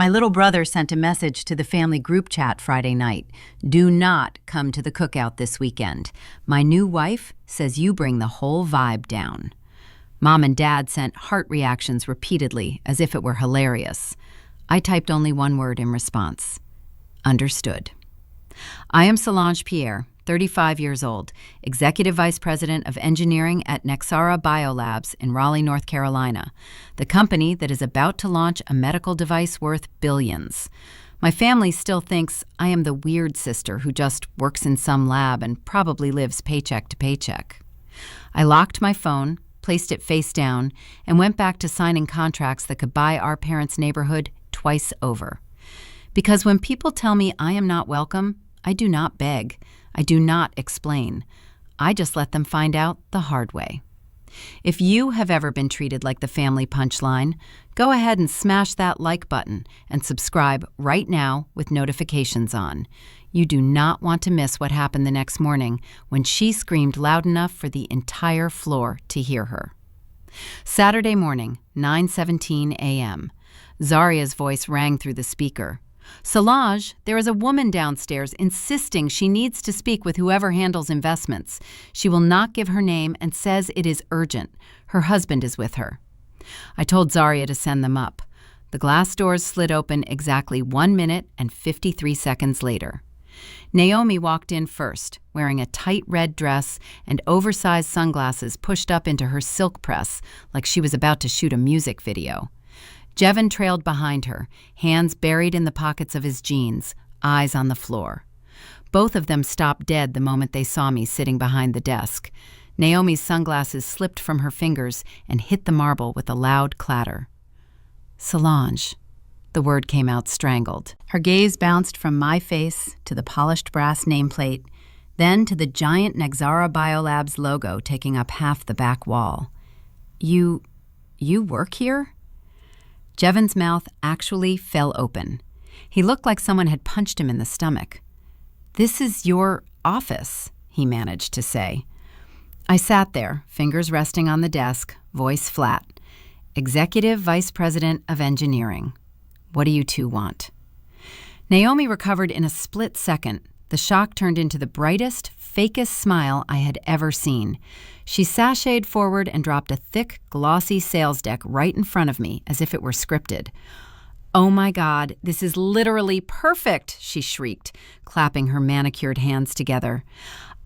My little brother sent a message to the family group chat Friday night. Do not come to the cookout this weekend. My new wife says you bring the whole vibe down. Mom and Dad sent heart reactions repeatedly, as if it were hilarious. I typed only one word in response. Understood. I am Solange Pierre, 35 years old, Executive Vice President of Engineering at Nexara Biolabs in Raleigh, North Carolina, the company that is about to launch a medical device worth billions. My family still thinks I am the weird sister who just works in some lab and probably lives paycheck to paycheck. I locked my phone, placed it face down, and went back to signing contracts that could buy our parents' neighborhood twice over. Because when people tell me I am not welcome, I do not beg. I do not explain. I just let them find out the hard way. If you have ever been treated like the family punchline, go ahead and smash that like button and subscribe right now with notifications on. You do not want to miss what happened the next morning when she screamed loud enough for the entire floor to hear her. Saturday morning, 9:17 a.m. Zaria's voice rang through the speaker. Solange, there is a woman downstairs insisting she needs to speak with whoever handles investments. She will not give her name and says it is urgent. Her husband is with her. I told Zaria to send them up. The glass doors slid open exactly 1 minute and 53 seconds later. Naomi walked in first, wearing a tight red dress and oversized sunglasses pushed up into her silk press like she was about to shoot a music video. Jevin trailed behind her, hands buried in the pockets of his jeans, eyes on the floor. Both of them stopped dead the moment they saw me sitting behind the desk. Naomi's sunglasses slipped from her fingers and hit the marble with a loud clatter. Solange. The word came out strangled. Her gaze bounced from my face to the polished brass nameplate, then to the giant Nexara Biolabs logo taking up half the back wall. You work here? Jevin's mouth actually fell open. He looked like someone had punched him in the stomach. This is your office, he managed to say. I sat there, fingers resting on the desk, voice flat. Executive Vice President of Engineering. What do you two want? Naomi recovered in a split second. The shock turned into the brightest, fakest smile I had ever seen. She sashayed forward and dropped a thick, glossy sales deck right in front of me, as if it were scripted. Oh my God, this is literally perfect, she shrieked, clapping her manicured hands together.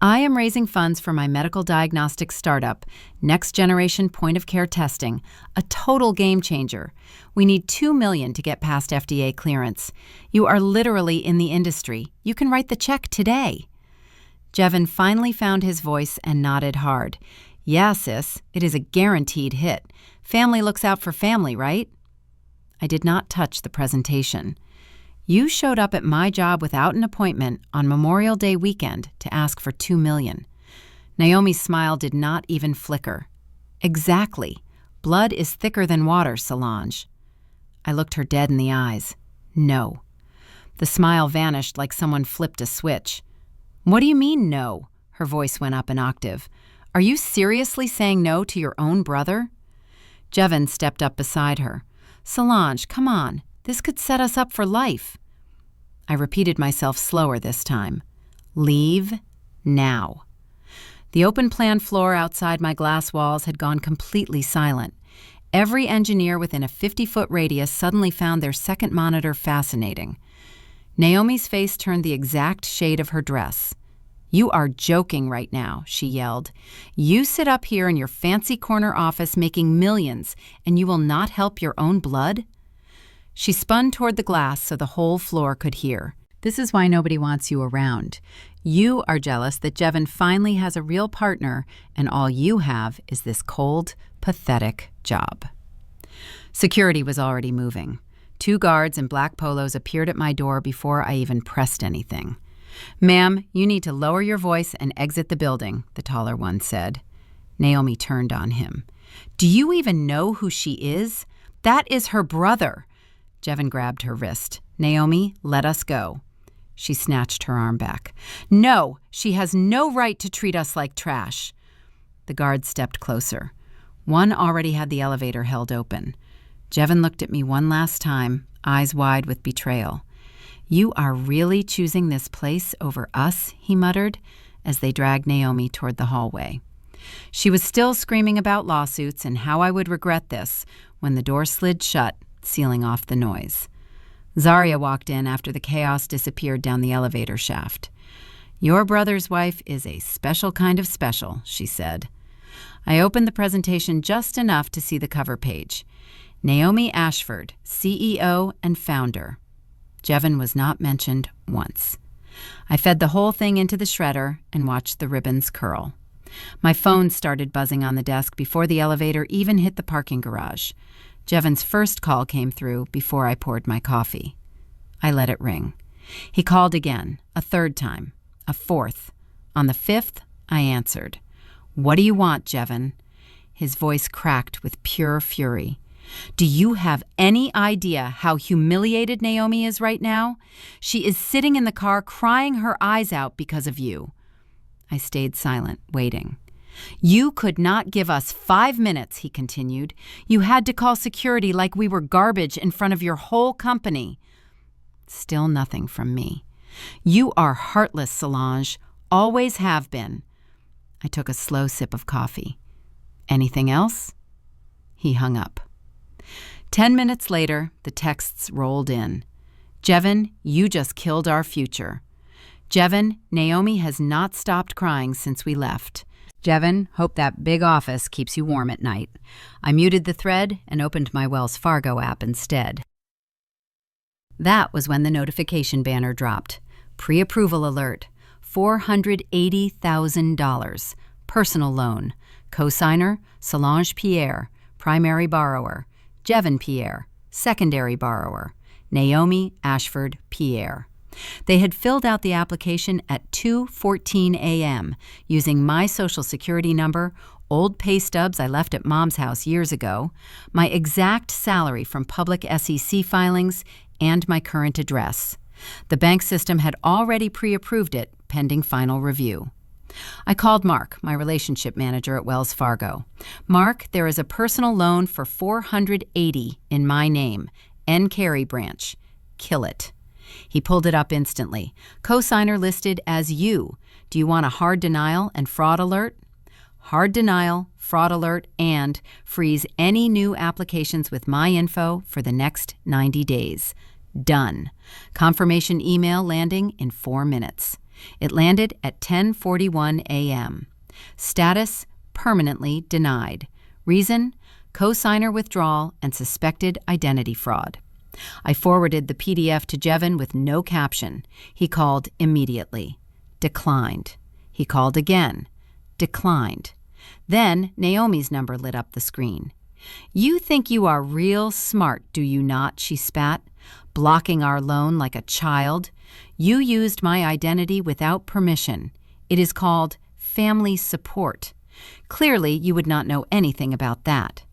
I am raising funds for my medical diagnostics startup, next generation point-of-care testing, a total game changer. We need $2 million to get past FDA clearance. You are literally in the industry. You can write the check today. Jevin finally found his voice and nodded hard. Yeah, sis, it is a guaranteed hit. Family looks out for family, right? I did not touch the presentation. You showed up at my job without an appointment on Memorial Day weekend to ask for $2 million. Naomi's smile did not even flicker. Exactly. Blood is thicker than water, Solange. I looked her dead in the eyes. No. The smile vanished like someone flipped a switch. What do you mean, no? Her voice went up an octave. Are you seriously saying no to your own brother? Jevin stepped up beside her. Solange, come on. This could set us up for life. I repeated myself slower this time. Leave now. The open plan floor outside my glass walls had gone completely silent. Every engineer within a 50-foot radius suddenly found their second monitor fascinating. Naomi's face turned the exact shade of her dress. You are joking right now, she yelled. You sit up here in your fancy corner office making millions, and you will not help your own blood? She spun toward the glass so the whole floor could hear. This is why nobody wants you around. You are jealous that Jevin finally has a real partner, and all you have is this cold, pathetic job. Security was already moving. 2 guards in black polos appeared at my door before I even pressed anything. Ma'am, you need to lower your voice and exit the building, the taller one said. Naomi turned on him. Do you even know who she is? That is her brother. Jevin grabbed her wrist. Naomi, let us go. She snatched her arm back. No, she has no right to treat us like trash. The guard stepped closer. One already had the elevator held open. Jevin looked at me one last time, eyes wide with betrayal. "You are really choosing this place over us," he muttered as they dragged Naomi toward the hallway. She was still screaming about lawsuits and how I would regret this when the door slid shut, sealing off the noise. Zarya walked in after the chaos disappeared down the elevator shaft. "Your brother's wife is a special kind of special," she said. I opened the presentation just enough to see the cover page. Naomi Ashford, CEO and founder. Jevin was not mentioned once. I fed the whole thing into the shredder and watched the ribbons curl. My phone started buzzing on the desk before the elevator even hit the parking garage. Jevin's first call came through before I poured my coffee. I let it ring. He called again, a third time, a fourth. On the fifth, I answered. "What do you want, Jevin?" His voice cracked with pure fury. "Do you have any idea how humiliated Naomi is right now? She is sitting in the car crying her eyes out because of you." I stayed silent, waiting. "You could not give us 5 minutes," he continued. "You had to call security like we were garbage in front of your whole company." Still nothing from me. "You are heartless, Solange. Always have been." I took a slow sip of coffee. "Anything else?" He hung up. 10 minutes later, the texts rolled in. "Jevin, you just killed our future." "Jevin, Naomi has not stopped crying since we left." "Jevin, hope that big office keeps you warm at night." I muted the thread and opened my Wells Fargo app instead. That was when the notification banner dropped. Pre-approval alert. $480,000. Personal loan. Cosigner, Solange Pierre. Primary borrower. Jevin Pierre. Secondary borrower. Naomi Ashford Pierre. They had filled out the application at 2:14 a.m. using my social security number, old pay stubs I left at Mom's house years ago, my exact salary from public SEC filings, and my current address. The bank system had already pre-approved it, pending final review. I called Mark, my relationship manager at Wells Fargo. "Mark, there is a personal loan for $480 in my name, N. Carey branch. Kill it." He pulled it up instantly. "Cosigner listed as you. Do you want a hard denial and fraud alert?" Hard denial, fraud alert, and freeze any new applications with my info for the next 90 days. Done. Confirmation email landing in 4 minutes. It landed at 10:41 a.m. Status, permanently denied. Reason, cosigner withdrawal and suspected identity fraud. I forwarded the PDF to Jevin with no caption. He called immediately. Declined. He called again. Declined. Then Naomi's number lit up the screen. "You think you are real smart, do you not?" she spat. "Blocking our loan like a child. You used my identity without permission. It is called family support. Clearly, you would not know anything about that.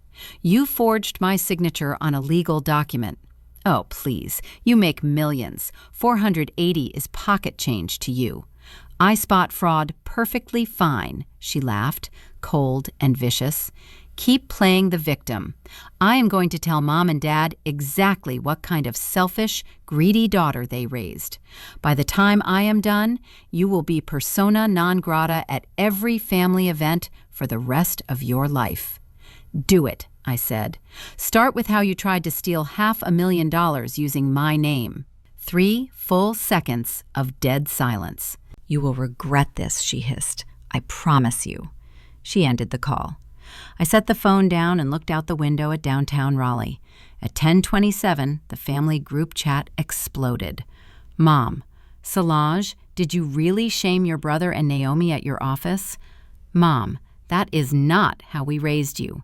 You forged my signature on a legal document. Oh, please, you make millions. 480 is pocket change to you. I spot fraud perfectly fine," she laughed, cold and vicious. "Keep playing the victim. I am going to tell Mom and Dad exactly what kind of selfish, greedy daughter they raised. By the time I am done, you will be persona non grata at every family event for the rest of your life." "Do it," I said. "Start with how you tried to steal $500,000 using my name." 3 full seconds of dead silence. "You will regret this," she hissed. "I promise you." She ended the call. I set the phone down and looked out the window at downtown Raleigh. At 10:27, the family group chat exploded. "Mom, Solange, did you really shame your brother and Naomi at your office?" "Mom, that is not how we raised you."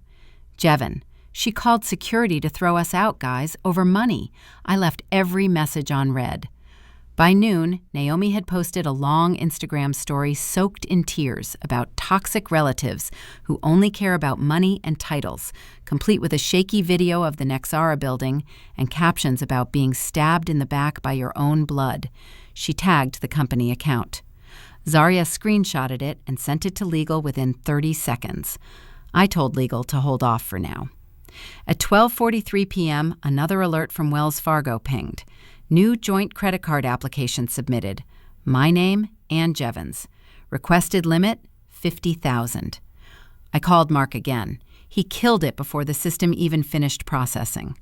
"Jevin, she called security to throw us out, guys, over money. I left every message on read." By noon, Naomi had posted a long Instagram story soaked in tears about toxic relatives who only care about money and titles, complete with a shaky video of the Nexara building and captions about being stabbed in the back by your own blood. She tagged the company account. Zarya screenshotted it and sent it to legal within 30 seconds. I told legal to hold off for now. At 12:43 p.m., another alert from Wells Fargo pinged. New joint credit card application submitted. My name, Ann Jevons. Requested limit, $50,000. I called Mark again. He killed it before the system even finished processing.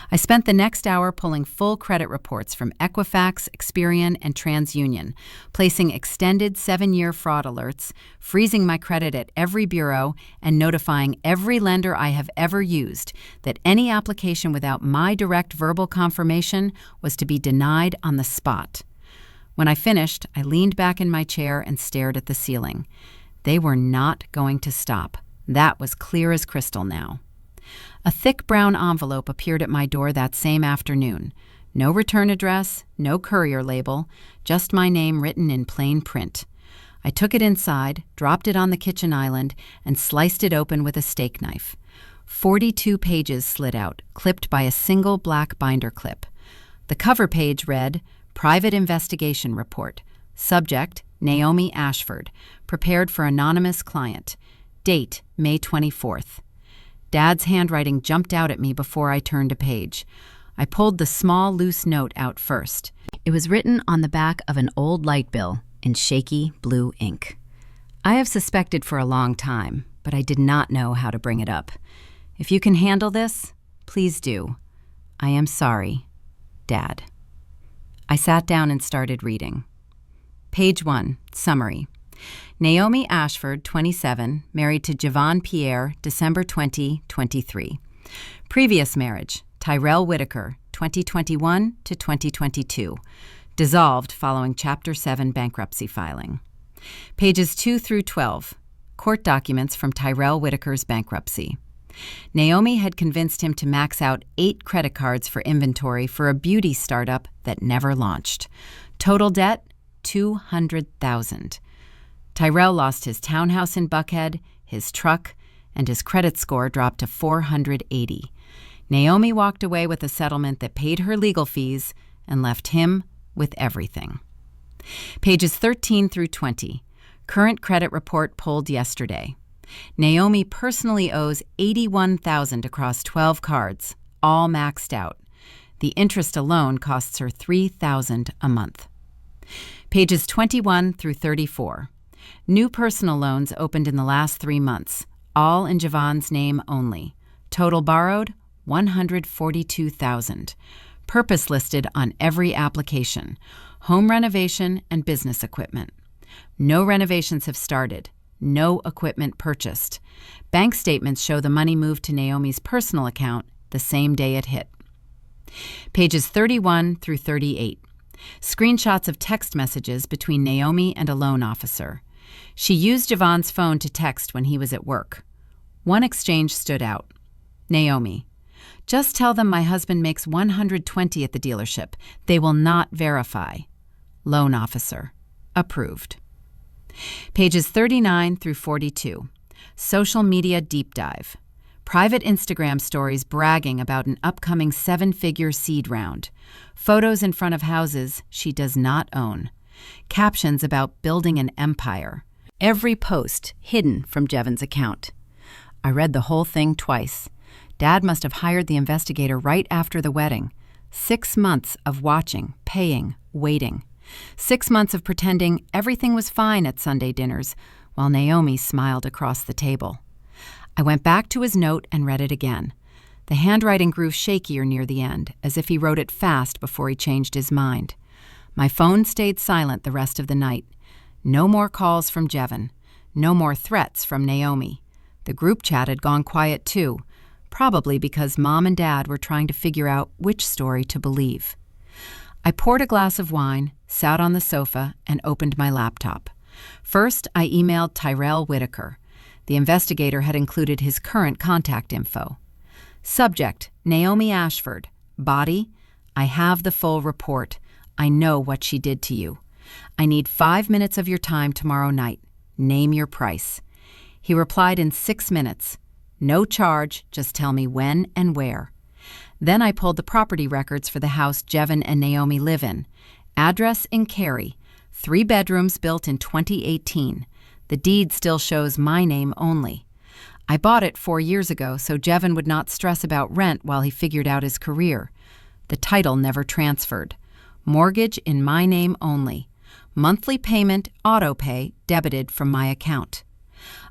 I spent the next hour pulling full credit reports from Equifax, Experian, and TransUnion, placing extended 7-year fraud alerts, freezing my credit at every bureau, and notifying every lender I have ever used that any application without my direct verbal confirmation was to be denied on the spot. When I finished, I leaned back in my chair and stared at the ceiling. They were not going to stop. That was clear as crystal now. A thick brown envelope appeared at my door that same afternoon. No return address, no courier label, just my name written in plain print. I took it inside, dropped it on the kitchen island, and sliced it open with a steak knife. 42 pages slid out, clipped by a single black binder clip. The cover page read, Private Investigation Report. Subject, Naomi Ashford. Prepared for anonymous client. Date, May 24th. Dad's handwriting jumped out at me before I turned a page. I pulled the small, loose note out first. It was written on the back of an old light bill in shaky blue ink. I have suspected for a long time, but I did not know how to bring it up. If you can handle this, please do. I am sorry, Dad. I sat down and started reading. Page 1, Summary. Naomi Ashford, 27, married to Javon Pierre, December 2023. Previous marriage, Tyrell Whitaker, 2021 to 2022. Dissolved following Chapter 7 bankruptcy filing. Pages 2 through 12. Court documents from Tyrell Whitaker's bankruptcy. Naomi had convinced him to max out 8 credit cards for inventory for a beauty startup that never launched. Total debt, $200,000. Tyrell lost his townhouse in Buckhead, his truck, and his credit score dropped to 480. Naomi walked away with a settlement that paid her legal fees and left him with everything. Pages 13 through 20. Current credit report pulled yesterday. Naomi personally owes $81,000 across 12 cards, all maxed out. The interest alone costs her $3,000 a month. Pages 21 through 34. New personal loans opened in the last 3 months, all in Javon's name only. Total borrowed, $142,000. Purpose listed on every application: home renovation and business equipment. No renovations have started. No equipment purchased. Bank statements show the money moved to Naomi's personal account the same day it hit. Pages 31 through 38. Screenshots of text messages between Naomi and a loan officer. She used Javon's phone to text when he was at work. One exchange stood out. Naomi: just tell them my husband makes $120 at the dealership. They will not verify. Loan officer: approved. Pages 39 through 42. Social media deep dive. Private Instagram stories bragging about an upcoming 7-figure seed round. Photos in front of houses she does not own. Captions about building an empire. Every post hidden from Jevon's account. I read the whole thing twice. Dad must have hired the investigator right after the wedding. 6 months of watching, paying, waiting. 6 months of pretending everything was fine at Sunday dinners, while Naomi smiled across the table. I went back to his note and read it again. The handwriting grew shakier near the end, as if he wrote it fast before he changed his mind. My phone stayed silent the rest of the night. No more calls from Jevon. No more threats from Naomi. The group chat had gone quiet too, probably because Mom and Dad were trying to figure out which story to believe. I poured a glass of wine, sat on the sofa, and opened my laptop. First, I emailed Tyrell Whitaker. The investigator had included his current contact info. Subject: Naomi Ashford. Body: I have the full report. I know what she did to you. I need 5 minutes of your time tomorrow night. Name your price. He replied in 6 minutes. No charge, just tell me when and where. Then I pulled the property records for the house Jevon and Naomi live in. Address in Cary. 3 bedrooms built in 2018. The deed still shows my name only. I bought it 4 years ago so Jevon would not stress about rent while he figured out his career. The title never transferred. Mortgage in my name only. Monthly payment autopay debited from my account.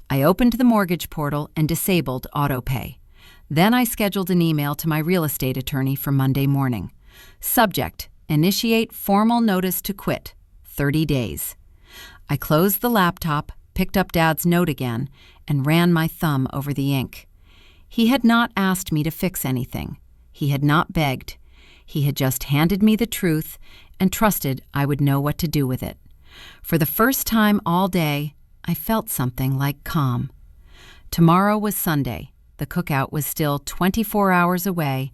I opened the mortgage portal and disabled autopay. Then I scheduled an email to my real estate attorney for Monday morning. Subject: initiate formal notice to quit. 30 days. I closed the laptop, picked up Dad's note again, and ran my thumb over the ink. He had not asked me to fix anything. He had not begged. He had just handed me the truth and trusted I would know what to do with it. For the first time all day, I felt something like calm. Tomorrow was Sunday. The cookout was still 24 hours away,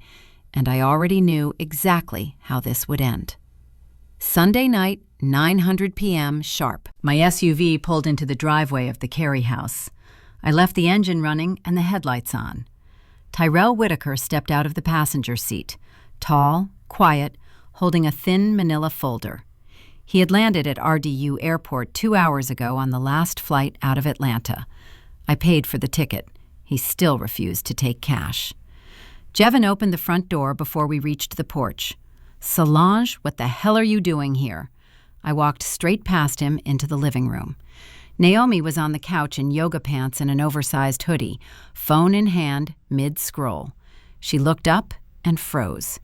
and I already knew exactly how this would end. Sunday night, 9:00 p.m. sharp. My SUV pulled into the driveway of the Carey house. I left the engine running and the headlights on. Tyrell Whitaker stepped out of the passenger seat, tall, quiet, holding a thin manila folder. He had landed at RDU Airport 2 hours ago on the last flight out of Atlanta. I paid for the ticket. He still refused to take cash. Jevon opened the front door before we reached the porch. "Solange, what the hell are you doing here?" I walked straight past him into the living room. Naomi was on the couch in yoga pants and an oversized hoodie, phone in hand, mid-scroll. She looked up and froze.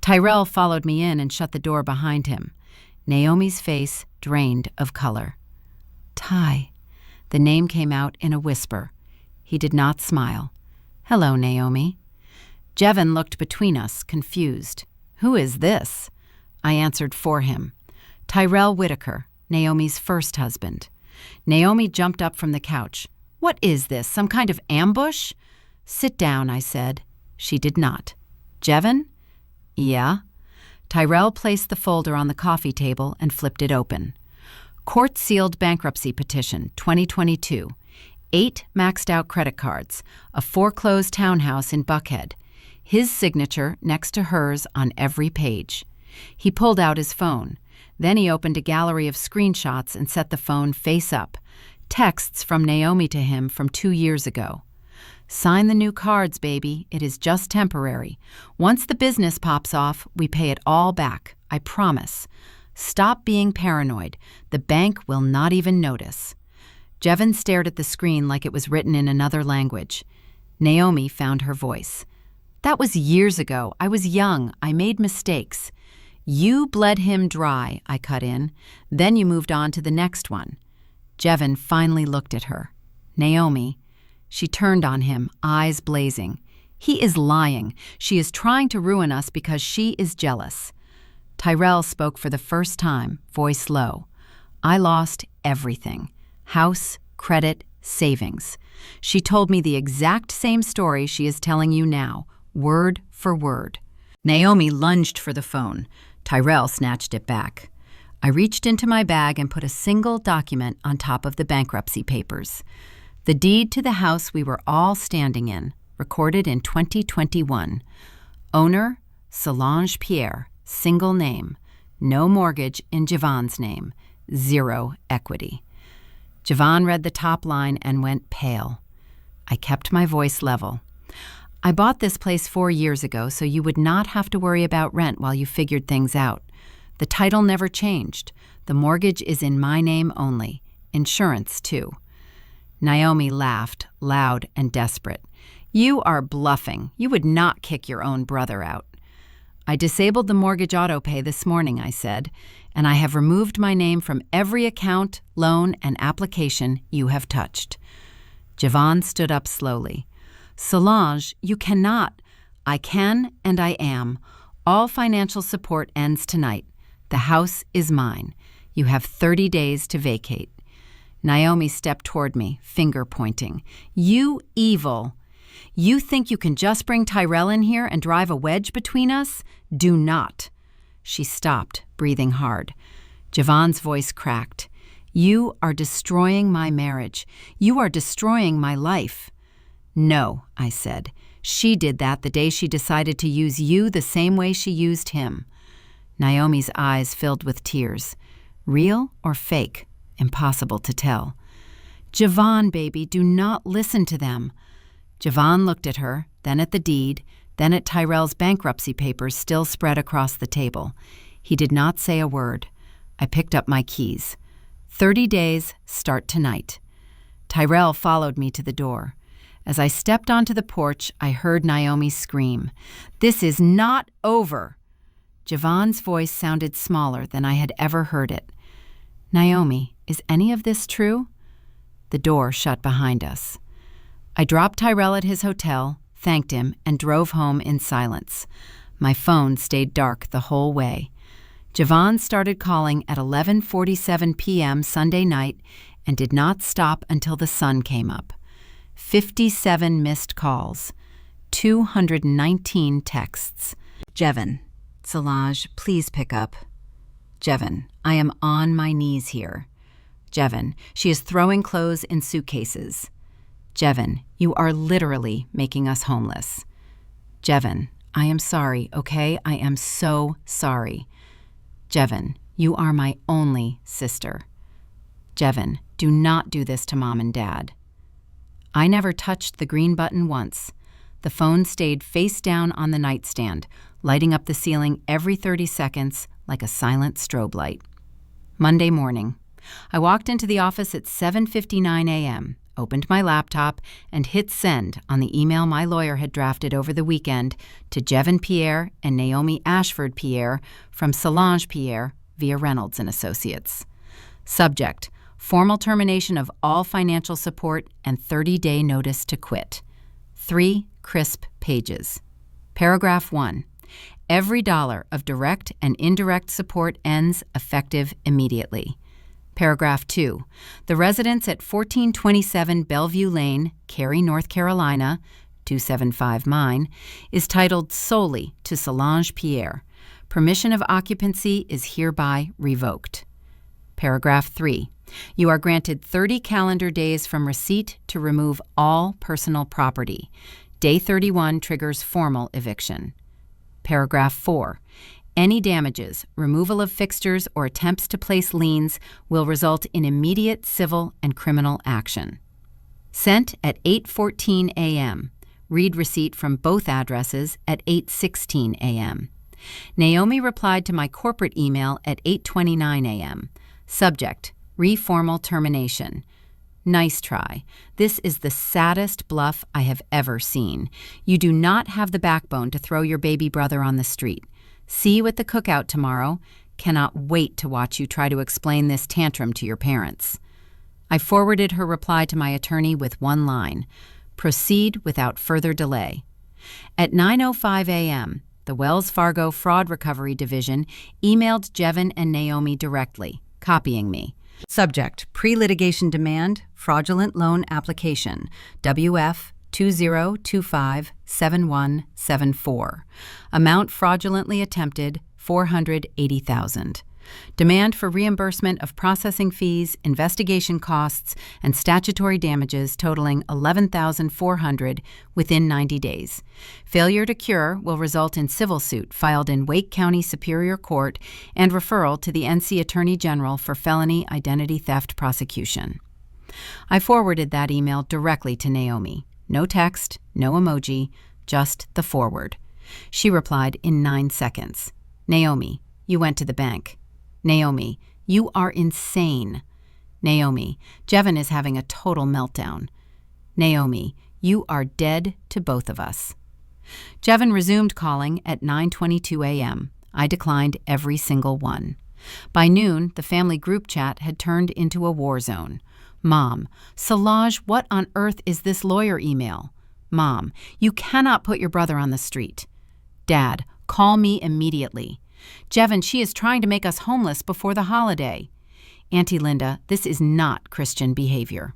Tyrell followed me in and shut the door behind him. Naomi's face drained of color. "Ty." The name came out in a whisper. He did not smile. "Hello, Naomi." Jevon looked between us, confused. "Who is this?" I answered for him. "Tyrell Whitaker, Naomi's first husband." Naomi jumped up from the couch. "What is this, some kind of ambush?" "Sit down," I said. She did not. "Jevon?" "Yeah." Tyrell placed the folder on the coffee table and flipped it open. Court-sealed bankruptcy petition, 2022. 8 maxed-out credit cards. A foreclosed townhouse in Buckhead. His signature next to hers on every page. He pulled out his phone. Then he opened a gallery of screenshots and set the phone face up. Texts from Naomi to him from 2 years ago. "Sign the new cards, baby. It is just temporary. Once the business pops off, we pay it all back. I promise. Stop being paranoid. The bank will not even notice." Jevon stared at the screen like it was written in another language. Naomi found her voice. "That was years ago. I was young. I made mistakes." "You bled him dry," I cut in. "Then you moved on to the next one." Jevon finally looked at her. "Naomi." She turned on him, eyes blazing. "He is lying. She is trying to ruin us because she is jealous." Tyrell spoke for the first time, voice low. "I lost everything. House, credit, savings. She told me the exact same story she is telling you now, word for word." Naomi lunged for the phone. Tyrell snatched it back. I reached into my bag and put a single document on top of the bankruptcy papers. The deed to the house we were all standing in, recorded in 2021. Owner, Solange Pierre, single name. No mortgage in Jevon's name. 0 equity. Jevon read the top line and went pale. I kept my voice level. "I bought this place 4 years ago so you would not have to worry about rent while you figured things out. The title never changed. The mortgage is in my name only. Insurance, too." Naomi laughed, loud and desperate. "You are bluffing. You would not kick your own brother out." "I disabled the mortgage autopay this morning," I said, "and I have removed my name from every account, loan, and application you have touched." Jevon stood up slowly. "Solange, you cannot." "I can and I am. All financial support ends tonight. The house is mine. You have 30 days to vacate." Naomi stepped toward me, finger pointing. "You evil. You think you can just bring Tyrell in here and drive a wedge between us? Do not." She stopped, breathing hard. Jevon's voice cracked. "You are destroying my marriage. You are destroying my life." "No," I said. "She did that the day she decided to use you the same way she used him." Naomi's eyes filled with tears. Real or fake? Impossible to tell. "Jevon, baby, do not listen to them." Javon looked at her, then at the deed, then at Tyrell's bankruptcy papers still spread across the table. He did not say a word. I picked up my keys. 30 days start tonight. Tyrell followed me to the door. As I stepped onto the porch, I heard Naomi scream, "This is not over!" Javon's voice sounded smaller than I had ever heard it. "Naomi, is any of this true?" The door shut behind us. I dropped Tyrell at his hotel, thanked him, and drove home in silence. My phone stayed dark the whole way. Javon started calling at 11:47 p.m. Sunday night and did not stop until the sun came up. 57 missed calls, 219 texts. Jevon, Solange, please pick up. Jevon, I am on my knees here. Jevon, she is throwing clothes in suitcases. Jevon, you are literally making us homeless. Jevon, I am sorry, okay? I am so sorry. Jevon, you are my only sister. Jevon, do not do this to Mom and Dad. I never touched the green button once. The phone stayed face down on the nightstand, lighting up the ceiling every 30 seconds like a silent strobe light. Monday morning. I walked into the office at 7:59 a.m., opened my laptop, and hit send on the email my lawyer had drafted over the weekend to Jevon Pierre and Naomi Ashford Pierre from Solange Pierre via Reynolds & Associates. Subject: formal termination of all financial support and 30-day notice to quit. 3 crisp pages. Paragraph 1. Every dollar of direct and indirect support ends effective immediately. Paragraph 2. The residence at 1427 Bellevue Lane, Cary, North Carolina, 275 mine, is titled solely to Solange Pierre. Permission of occupancy is hereby revoked. Paragraph 3. You are granted 30 calendar days from receipt to remove all personal property. Day 31 triggers formal eviction. Paragraph 4. Any damages, removal of fixtures, or attempts to place liens will result in immediate civil and criminal action. Sent at 8:14 a.m. Read receipt from both addresses at 8:16 a.m. Naomi replied to my corporate email at 8:29 a.m. Subject: reformal termination. Nice try. This is the saddest bluff I have ever seen. You do not have the backbone to throw your baby brother on the street. See you at the cookout tomorrow. Cannot wait to watch you try to explain this tantrum to your parents. I forwarded her reply to my attorney with one line: proceed without further delay. At 9:05 a.m., the Wells Fargo Fraud Recovery Division emailed Jevon and Naomi directly, copying me. Subject: pre-litigation demand, fraudulent loan application, WF 20257174. Amount fraudulently attempted, $480,000. Demand for reimbursement of processing fees, investigation costs, and statutory damages totaling $11,400 within 90 days. Failure to cure will result in civil suit filed in Wake County Superior Court and referral to the NC Attorney General for felony identity theft prosecution. I forwarded that email directly to Naomi. No text, no emoji, just the forward. She replied in 9 seconds. Naomi, you went to the bank. Naomi, you are insane. Naomi, Jevon is having a total meltdown. Naomi, you are dead to both of us. Jevon resumed calling at 9:22 a.m. I declined every single one. By noon, the family group chat had turned into a war zone. Mom, Solange, what on earth is this lawyer email? Mom, you cannot put your brother on the street. Dad, call me immediately. Jevon, she is trying to make us homeless before the holiday. Auntie Linda, this is not Christian behavior.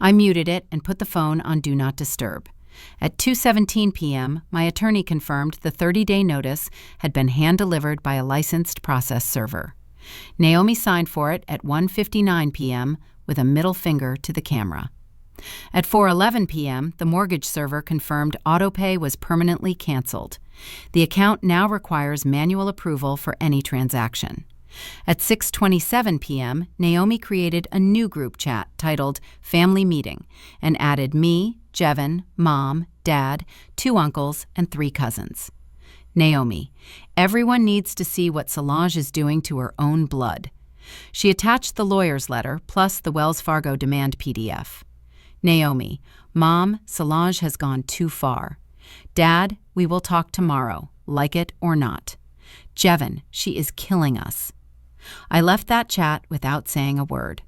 I muted it and put the phone on Do Not Disturb. At 2:17 p.m., my attorney confirmed the 30-day notice had been hand-delivered by a licensed process server. Naomi signed for it at 1:59 p.m., with a middle finger to the camera. At 4:11 p.m., the mortgage server confirmed autopay was permanently canceled. The account now requires manual approval for any transaction. At 6:27 p.m., Naomi created a new group chat titled Family Meeting and added me, Jevin, Mom, Dad, 2 uncles, and 3 cousins. Naomi, everyone needs to see what Solange is doing to her own blood. She attached the lawyer's letter plus the Wells Fargo demand PDF. Naomi, Mom, Solange has gone too far. Dad, we will talk tomorrow, like it or not. Jevin, she is killing us. I left that chat without saying a word.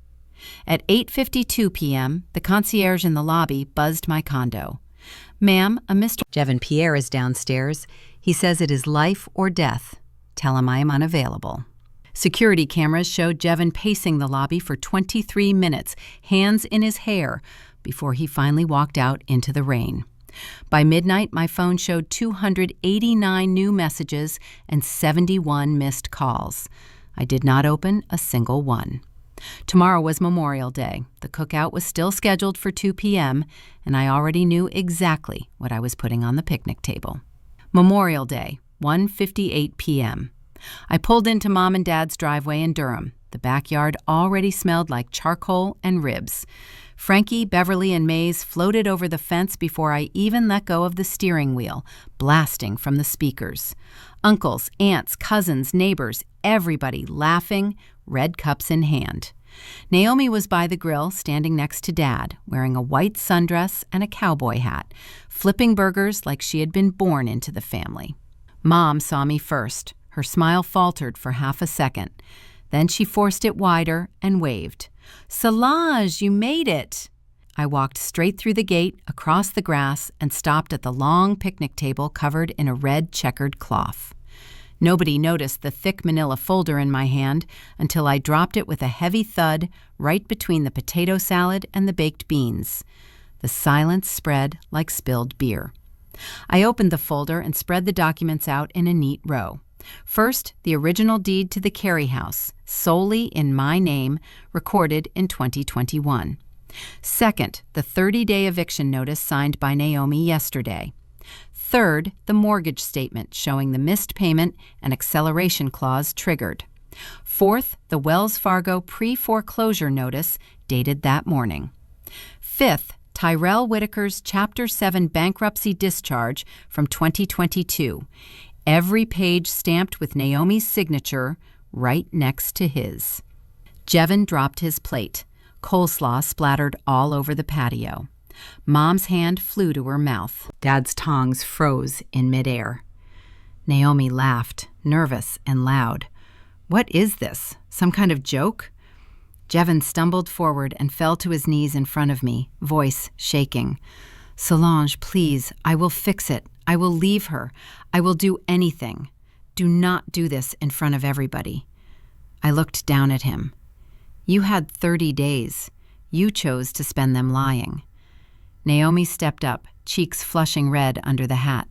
At 8:52 p.m., the concierge in the lobby buzzed my condo. Ma'am, a Mr. Jevin Pierre is downstairs. He says it is life or death. Tell him I am unavailable. Security cameras showed Jevin pacing the lobby for 23 minutes, hands in his hair, before he finally walked out into the rain. By midnight, my phone showed 289 new messages and 71 missed calls. I did not open a single one. Tomorrow was Memorial Day. The cookout was still scheduled for 2 p.m., and I already knew exactly what I was putting on the picnic table. Memorial Day, 1:58 p.m. I pulled into Mom and Dad's driveway in Durham. The backyard already smelled like charcoal and ribs. Frankie, Beverly, and Maze floated over the fence before I even let go of the steering wheel, blasting from the speakers. Uncles, aunts, cousins, neighbors, everybody laughing, red cups in hand. Naomi was by the grill, standing next to Dad, wearing a white sundress and a cowboy hat, flipping burgers like she had been born into the family. Mom saw me first. Her smile faltered for half a second. Then she forced it wider and waved. "Solange, you made it!" I walked straight through the gate, across the grass, and stopped at the long picnic table covered in a red checkered cloth. Nobody noticed the thick manila folder in my hand until I dropped it with a heavy thud right between the potato salad and the baked beans. The silence spread like spilled beer. I opened the folder and spread the documents out in a neat row. First, the original deed to the Carey house, solely in my name, recorded in 2021. Second, the 30-day eviction notice signed by Naomi yesterday. Third, the mortgage statement showing the missed payment and acceleration clause triggered. Fourth, the Wells Fargo pre-foreclosure notice dated that morning. Fifth, Tyrell Whitaker's Chapter 7 bankruptcy discharge from 2022. Every page stamped with Naomi's signature right next to his. Jevin dropped his plate. Coleslaw splattered all over the patio. Mom's hand flew to her mouth. Dad's tongs froze in midair. Naomi laughed, nervous and loud. "What is this? Some kind of joke?" Jevin stumbled forward and fell to his knees in front of me, voice shaking. "Solange, please, I will fix it. I will leave her. I will do anything. Do not do this in front of everybody." I looked down at him. "You had 30 days. You chose to spend them lying." Naomi stepped up, cheeks flushing red under the hat.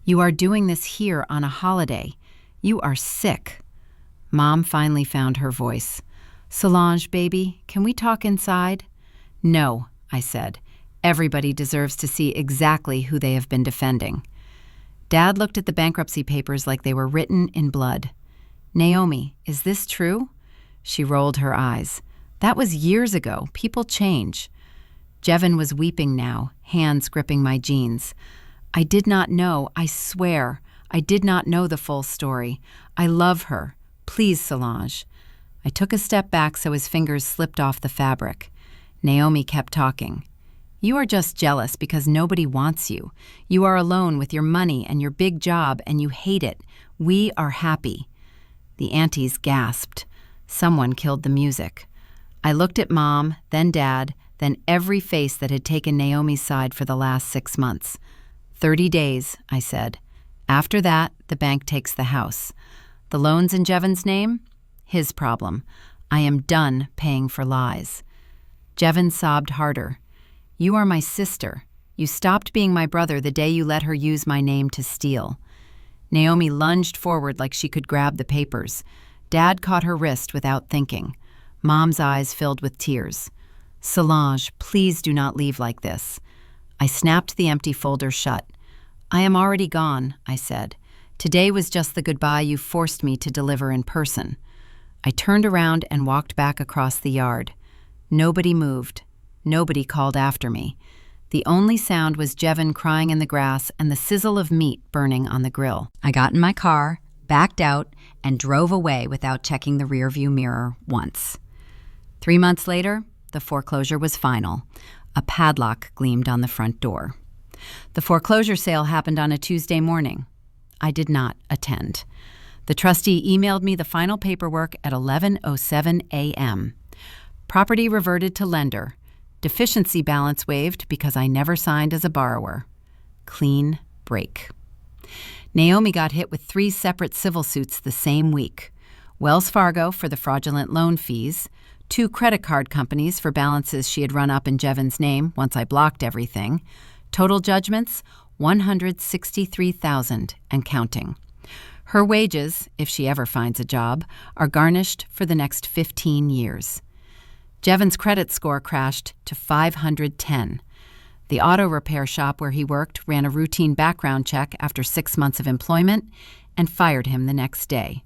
"You are doing this here on a holiday. You are sick." Mom finally found her voice. "Solange, baby, can we talk inside?" "No," I said. "Everybody deserves to see exactly who they have been defending." Dad looked at the bankruptcy papers like they were written in blood. "Naomi, is this true?" She rolled her eyes. "That was years ago. People change." Jevin was weeping now, hands gripping my jeans. "I did not know, I swear. I did not know the full story. I love her. Please, Solange." I took a step back so his fingers slipped off the fabric. Naomi kept talking. "You are just jealous because nobody wants you. You are alone with your money and your big job, and you hate it. We are happy." The aunties gasped. Someone killed the music. I looked at Mom, then Dad, then every face that had taken Naomi's side for the last 6 months. 30 days, I said. After that, the bank takes the house. The loans in Jevin's name? His problem. I am done paying for lies. Jevin sobbed harder. "You are my sister. You stopped being my brother the day you let her use my name to steal." Naomi lunged forward like she could grab the papers. Dad caught her wrist without thinking. Mom's eyes filled with tears. "Solange, please do not leave like this." I snapped the empty folder shut. "I am already gone," I said. "Today was just the goodbye you forced me to deliver in person." I turned around and walked back across the yard. Nobody moved. Nobody called after me. The only sound was Jevin crying in the grass and the sizzle of meat burning on the grill. I got in my car, backed out, and drove away without checking the rearview mirror once. 3 months later, the foreclosure was final. A padlock gleamed on the front door. The foreclosure sale happened on a Tuesday morning. I did not attend. The trustee emailed me the final paperwork at 11:07 a.m. Property reverted to lender. Deficiency balance waived because I never signed as a borrower. Clean break. Naomi got hit with 3 separate civil suits the same week. Wells Fargo for the fraudulent loan fees, 2 credit card companies for balances she had run up in Jevin's name once I blocked everything. Total judgments, $163,000 and counting. Her wages, if she ever finds a job, are garnished for the next 15 years. Jevin's credit score crashed to 510. The auto repair shop where he worked ran a routine background check after 6 months of employment and fired him the next day.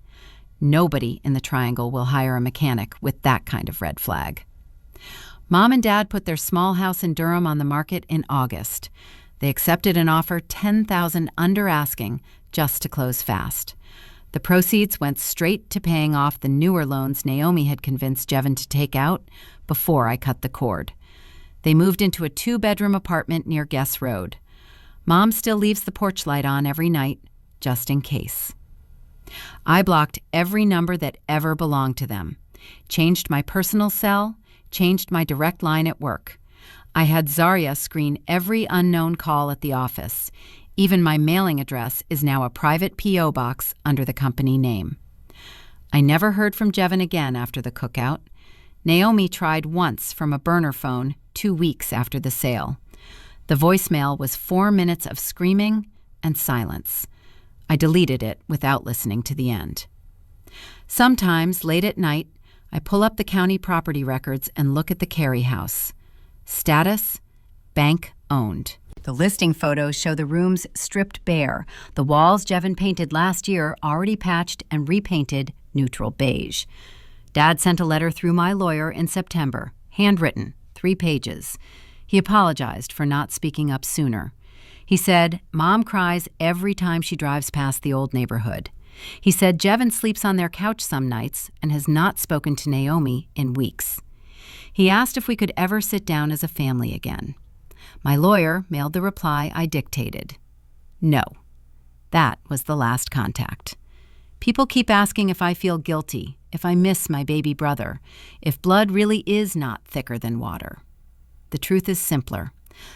Nobody in the Triangle will hire a mechanic with that kind of red flag. Mom and Dad put their small house in Durham on the market in August. They accepted an offer $10,000 under asking just to close fast. The proceeds went straight to paying off the newer loans Naomi had convinced Jevin to take out before I cut the cord. They moved into a 2-bedroom apartment near Guess Road. Mom still leaves the porch light on every night, just in case. I blocked every number that ever belonged to them, changed my personal cell, changed my direct line at work. I had Zarya screen every unknown call at the office. Even my mailing address is now a private P.O. box under the company name. I never heard from Jevin again after the cookout. Naomi tried once from a burner phone 2 weeks after the sale. The voicemail was 4 minutes of screaming and silence. I deleted it without listening to the end. Sometimes, late at night, I pull up the county property records and look at the Carey house. Status: bank owned. The listing photos show the rooms stripped bare, the walls Jevin painted last year already patched and repainted neutral beige. Dad sent a letter through my lawyer in September, handwritten, 3 pages. He apologized for not speaking up sooner. He said, Mom cries every time she drives past the old neighborhood. He said Jevin sleeps on their couch some nights and has not spoken to Naomi in weeks. He asked if we could ever sit down as a family again. My lawyer mailed the reply I dictated. No. That was the last contact. People keep asking if I feel guilty, if I miss my baby brother, if blood really is not thicker than water. The truth is simpler.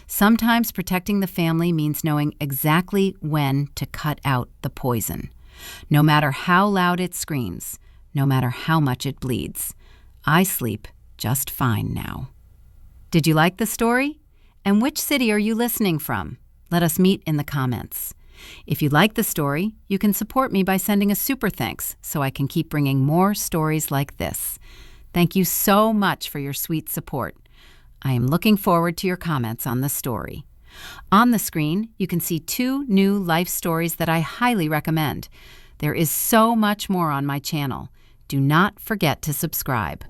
Sometimes protecting the family means knowing exactly when to cut out the poison. No matter how loud it screams, no matter how much it bleeds. I sleep just fine now. Did you like the story? And which city are you listening from? Let us meet in the comments. If you like the story, you can support me by sending a super thanks so I can keep bringing more stories like this. Thank you so much for your sweet support. I am looking forward to your comments on the story. On the screen, you can see 2 new life stories that I highly recommend. There is so much more on my channel. Do not forget to subscribe.